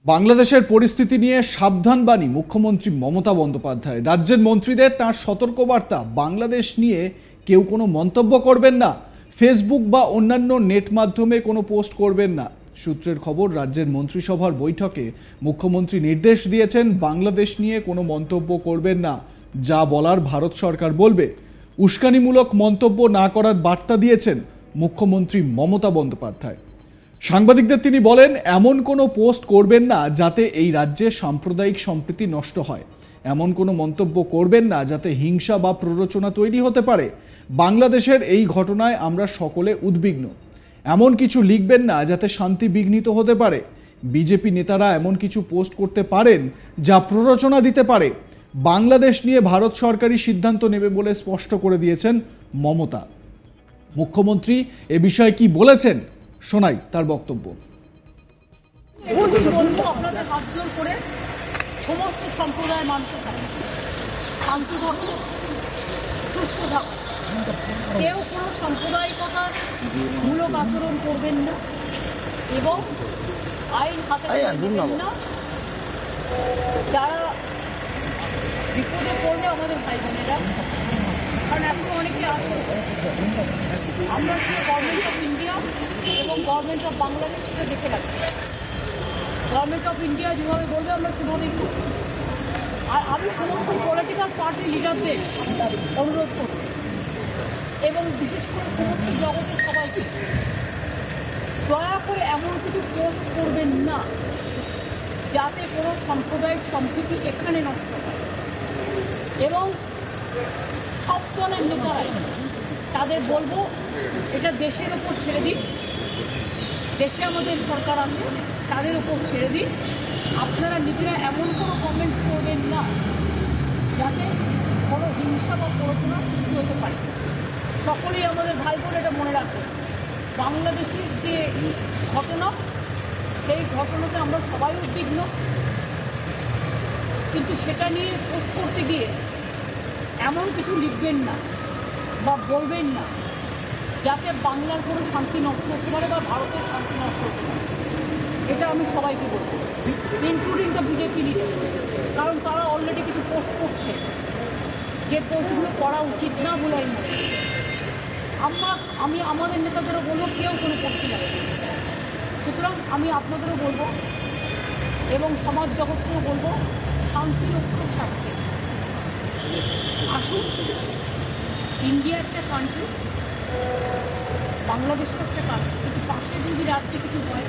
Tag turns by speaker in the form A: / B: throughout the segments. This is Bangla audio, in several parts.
A: বাংলাদেশের পরিস্থিতি নিয়ে সাবধানবাণী মুখ্যমন্ত্রী মমতা বন্দ্যোপাধ্যায়। রাজ্যের মন্ত্রীদের তার সতর্কবার্তা, বাংলাদেশ নিয়ে কেউ কোনো মন্তব্য করবেন না, ফেসবুক বা অন্যান্য নেট মাধ্যমে কোনো পোস্ট করবেন না। সূত্রের খবর, রাজ্যের মন্ত্রিসভার বৈঠকে মুখ্যমন্ত্রী নির্দেশ দিয়েছেন বাংলাদেশ নিয়ে কোনো মন্তব্য করবেন না, যা বলার ভারত সরকার বলবে। উস্কানিমূলক মন্তব্য না করার বার্তা দিয়েছেন মুখ্যমন্ত্রী মমতা বন্দ্যোপাধ্যায়। সাংবাদিকদের তিনি বলেন, এমন কোনো পোস্ট করবেন না যাতে এই রাজ্যে সাম্প্রদায়িক সম্প্রীতি নষ্ট হয়, এমন কোনো মন্তব্য করবেন না যাতে হিংসা বা প্ররোচনা তৈরি হতে পারে। বাংলাদেশের এই ঘটনায় আমরা সকলে উদ্বিগ্ন। এমন কিছু লিখবেন না যাতে শান্তি বিঘ্নিত হতে পারে। বিজেপি নেতারা এমন কিছু পোস্ট করতে পারেন যা প্ররোচনা দিতে পারে। বাংলাদেশ নিয়ে ভারত সরকারই সিদ্ধান্ত নেবে বলে স্পষ্ট করে দিয়েছেন মমতা। মুখ্যমন্ত্রী এ বিষয়ে কি বলেছেন শোনাই তার বক্তব্য।
B: আপনাদের হাত জোর করে সমস্ত সম্প্রদায়ের মানুষের কাছে শান্তি থাকুন, সুস্থ থাকুন, কেউ কোনো সাম্প্রদায়িকতার মূলক আচরণ করবেন না এবং আইন হাতে নেবেন না। যারা বিপদে পড়বে আমাদের ভাই বোনেরা, কারণ এখন অনেকে আছে, আমরা যে গভর্নমেন্ট অফ ইন্ডিয়া এবং গভর্নমেন্ট অফ বাংলাদেশ সেটা দেখে রাখি। গভর্নমেন্ট অফ ইন্ডিয়া যেভাবে বলবে আমরা সেভাবেই করব। আর আমি সমস্ত পলিটিক্যাল পার্টি লিডারদের অনুরোধ করছি এবং বিশেষ করে সমস্ত জগতের সবাইকে, দয়া করে এমন কিছু পোস্ট করবেন না যাতে কোনো সাম্প্রদায়িক সম্প্রীতি এখানে নষ্ট হয়। এবং সব দলের নেতারাই তাদের বলবো, এটা দেশের ওপর ছেড়ে দিন, দেশে আমাদের সরকার আছে, তাদের উপর ছেড়ে দিন। আপনারা নিজেরা এমন কোনো কমেন্ট করবেন না যাতে কোনো হিংসা বা প্ররোচনা সৃষ্টি হতে পারে। সকলেই আমাদের ভাই বোন, এটা মনে রাখবেন, বাংলাদেশের যে ঘটনা, সেই ঘটনাতে আমরা সবাই উদ্বিগ্ন, কিন্তু সেটা নিয়ে পোস্ট করতে গিয়ে এমন কিছু লিখবেন না বা বলবেন না যাতে বাংলার কোনো শান্তি নষ্ট হতে পারে বা ভারতের শান্তি নষ্ট হতে পারে। এটা আমি সবাইকে বলবো, ইনক্লুডিং দ্য বিজেপি লিডার, কারণ তারা অলরেডি কিছু পোস্ট করছে যে পোস্টগুলো করা উচিত না বলে আমি আমাদের নেতাদেরও বলবো কেউ কোনো পোস্টই লাগবে। সুতরাং আমি আপনাদেরও বলবো এবং সমাজ জগৎকেও বলবো, শান্তি রক্ষার স্বার্থে আসুন। ইন্ডিয়া একটা কান্ট্রি, বাংলাদেশও একটা কান্ট্রি, কিন্তু পাশের যদি রাজ্যে কিছু হয়,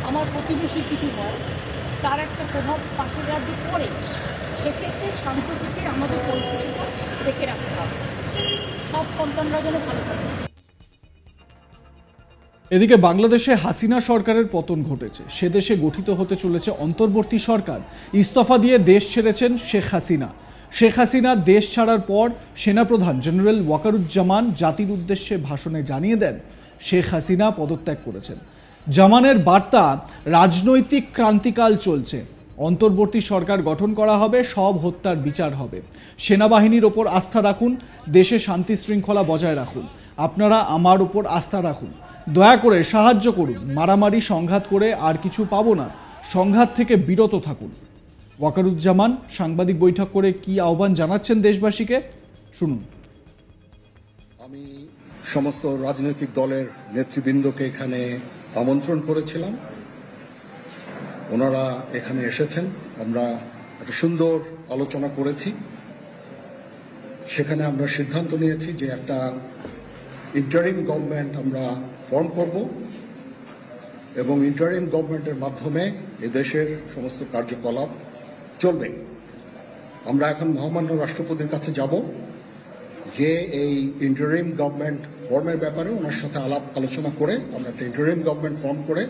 B: আমার প্রতিবেশীর কিছু হয়, তার একটা প্রভাব পাশের রাজ্যে পড়ে। সেক্ষেত্রে শান্ত থেকে আমাদের পরিস্থিতিটা দেখে রাখতে হবে, সব সন্তানরা যেন ভালো থাকে।
A: এদিকে বাংলাদেশে হাসিনা সরকারের পতন ঘটেছে, সে দেশে গঠিত হতে চলেছে অন্তর্বর্তী সরকার। ইস্তফা দিয়ে দেশ ছেড়েছেন শেখ হাসিনা। শেখ হাসিনা দেশ ছাড়ার পর সেনাপ্রধান জেনারেল ওয়াকারুজ্জামান জাতির উদ্দেশ্যে ভাষণে জানিয়ে দেন শেখ হাসিনা পদত্যাগ করেছেন। জামানের বার্তা, রাজনৈতিক ক্রান্তিকাল চলছে, অন্তর্বর্তী সরকার গঠন করা হবে, সব হত্যার বিচার হবে, সেনাবাহিনীর ওপর আস্থা রাখুন, দেশে শান্তি শৃঙ্খলা বজায় রাখুন, আপনারা আমার উপর আস্থা রাখুন, দয়া করে সাহায্য করুন, মারামারি সংঘাত করে আর কিছু পাবো না, সংঘাত থেকে বিরত থাকুন। ওয়াকারুজ্জামান সাংবাদিক বৈঠক করে কি আহ্বান জানাচ্ছেন দেশবাসীকে, শুনুন।
C: আমি সমস্ত রাজনৈতিক দলের নেতৃবৃন্দকে এখানে আমন্ত্রণ করেছিলাম, ওনারা এখানে এসেছেন, আমরা একটা সুন্দর আলোচনা করেছি। সেখানে আমরা সিদ্ধান্ত নিয়েছি যে একটা ইন্টারিম গভর্নমেন্ট আমরা ফর্ম করব এবং ইন্টারিম গভর্নমেন্টের মাধ্যমে এদেশের সমস্ত কার্যকলাপ চলবে। আমরা এখন মহামান্য রাষ্ট্রপতির কাছে যাব যে এই ইন্টারিম গভর্নমেন্ট ফর্মের ব্যাপারে ওনার সাথে আলোচনা করে আমরা একটা ইন্টারিম গভর্নমেন্ট ফর্ম করে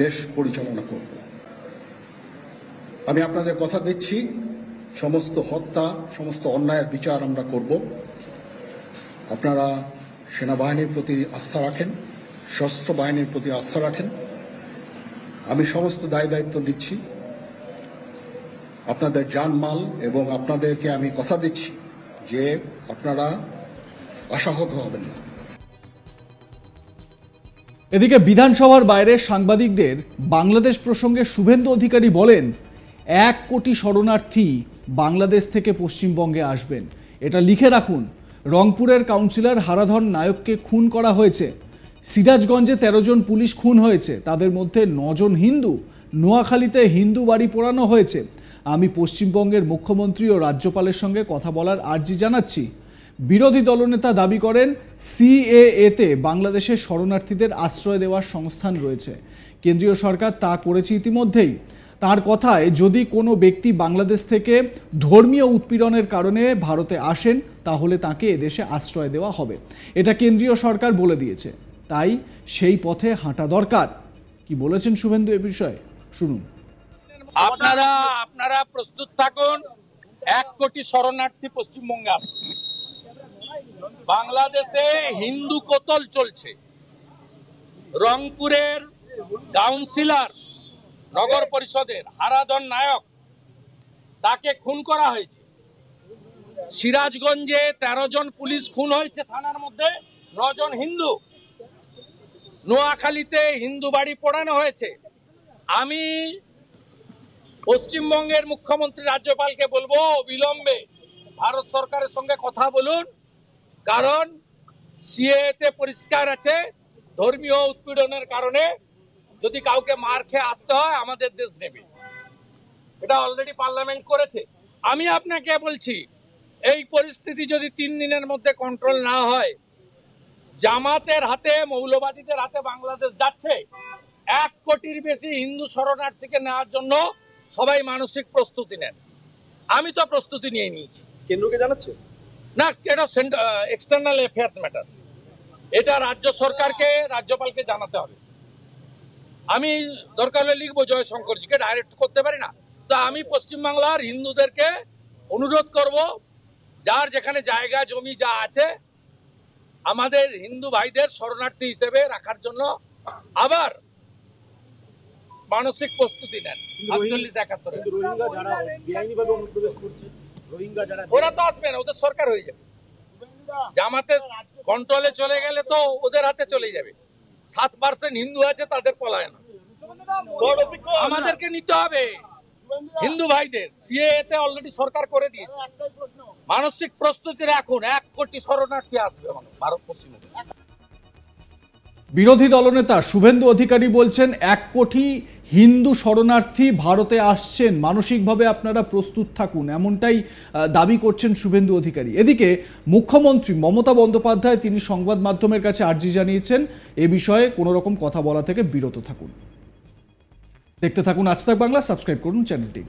C: দেশ পরিচালনা করব। আমি আপনাদের কথা দিচ্ছি, সমস্ত হত্যা, সমস্ত অন্যায়ের বিচার আমরা করব। আপনারা সেনাবাহিনীর প্রতি আস্থা রাখেন, সশস্ত্র বাহিনীর প্রতি আস্থা রাখেন। আমি সমস্ত দায় দায়িত্ব নিচ্ছি, আপনাদের জানমাল, এবং আপনাদেরকে আমি কথা দিচ্ছি যে আপনারা আশাহত হবেন না।
A: এদিকে বিধানসভার বাইরে সাংবাদিকদের বাংলাদেশ প্রসঙ্গে শুভেন্দু অধিকারী বলেন, 1 কোটি শরণার্থী বাংলাদেশ থেকে পশ্চিমবঙ্গে আসবেন, এটা লিখে রাখুন। রংপুরের কাউন্সিলর হারাধন নায়ককে খুন করা হয়েছে। সিরাজগঞ্জে 13 জন পুলিশ খুন হয়েছে, তাদের মধ্যে 9 জন হিন্দু। নোয়াখালীতে হিন্দু বাড়ি পোড়ানো হয়েছে। আমি পশ্চিমবঙ্গের মুখ্যমন্ত্রী ও রাজ্যপালের সঙ্গে কথা বলার আর্জি জানাচ্ছি। বিরোধী দলনেতা দাবি করেন, সিএএতে বাংলাদেশের শরণার্থীদের আশ্রয় দেওয়ার সংস্থান রয়েছে, কেন্দ্রীয় সরকার তা করেছে ইতিমধ্যেই। তার কথায়, যদি কোনো ব্যক্তি বাংলাদেশ থেকে ধর্মীয় উৎপীড়নের কারণে ভারতে আসেন তাহলে তাকে এদেশে আশ্রয় দেওয়া হবে, এটা কেন্দ্রীয় সরকার বলে দিয়েছে, তাই সেই পথে হাঁটা দরকার। কি বলেছেন শুভেন্দু এ বিষয়ে শুনুন।
D: আপনারা প্রস্তুত থাকুন, 1 কোটি শরণার্থী পশ্চিমবঙ্গে আসবে। বাংলাদেশে হিন্দু কতল চলছে। রংপুরের কাউন্সিলর নগর পরিষদের হারাধন নায়ক, তাকে খুন করা হয়েছে। সিরাজগঞ্জে 13 জন পুলিশ খুন হয়েছে, থানার মধ্যে 9 জন হিন্দু। নোয়াখালীতে হিন্দু বাড়ি পোড়ানো হয়েছে। আমি পশ্চিমবঙ্গের মুখ্যমন্ত্রী রাজ্যপালকে বলবো, অবিলম্বে ভারত সরকারের সঙ্গে কথা বলুন, কারণ সিএতে পরিষ্কার আছে, ধর্মীয় উৎপীড়নের কারণে যদি কাউকে মার খেয়ে আসতে হয় আমাদের দেশ নেবে। এটা অলরেডি পার্লামেন্ট করেছে। আমি আপনাকে বলছি, এই পরিস্থিতি যদি 3 দিনের মধ্যে কন্ট্রোল না হয়, জামাতের হাতে, মৌলবাদীদের হাতে বাংলাদেশ যাচ্ছে। 1 কোটির বেশি হিন্দু শরণার্থীকে নেওয়ার জন্য সবাই মানসিক প্রস্তুতি নেন। আমি তো প্রস্তুতি নিয়ে নিয়েছি।
E: কেন্দ্রকে জানাচ্ছে
D: না, এটা এক্সটার্নাল অ্যাফেয়ার্স ম্যাটার। এটা রাজ্য সরকারকে, রাজ্যপালকে জানাতে হবে। আমি দরকার হলে লিখবো, জয়শঙ্করজিকে ডাইরেক্ট করতে পারি না। তো আমি পশ্চিমবাংলার হিন্দুদেরকে অনুরোধ করব, যার যেখানে জায়গা জমি যা আছে, আমাদের হিন্দু ভাইদের শরণার্থী হিসেবে রাখার জন্য আবার মানসিক প্রস্তুতি নেন। 48-71 ওরা তো আসবে না, ওদের সরকার হয়ে যাবে। জামাতের কন্ট্রোলে চলে গেলে তো ওদের হাতে চলে যাবে। 7% হিন্দু আছে, তাদের পলায়ন। আমাদেরকে নিতে হবে হিন্দু ভাইদের। সিএতে অলরেডি সরকার করে দিয়েছে। মানসিক প্রস্তুতি রাখুন, 1 কোটি শরণার্থী আসবে ভারত পশ্চিমবঙ্গে।
A: বিরোধী দলনেতা শুভেন্দু অধিকারী বলছেন, 1 কোটি হিন্দু শরণার্থী ভারতে আসছেন, মানসিকভাবে আপনারা প্রস্তুত থাকুন, এমনটাই দাবি করছেন শুভেন্দু অধিকারী। এদিকে মুখ্যমন্ত্রী মমতা বন্দ্যোপাধ্যায় তিনি সংবাদ মাধ্যমের কাছে আর্জি জানিয়েছেন, এ বিষয়ে কোনো রকম কথা বলা থেকে বিরত থাকুন। দেখতে থাকুন আজ তাক বাংলা, সাবস্ক্রাইব করুন চ্যানেলটি।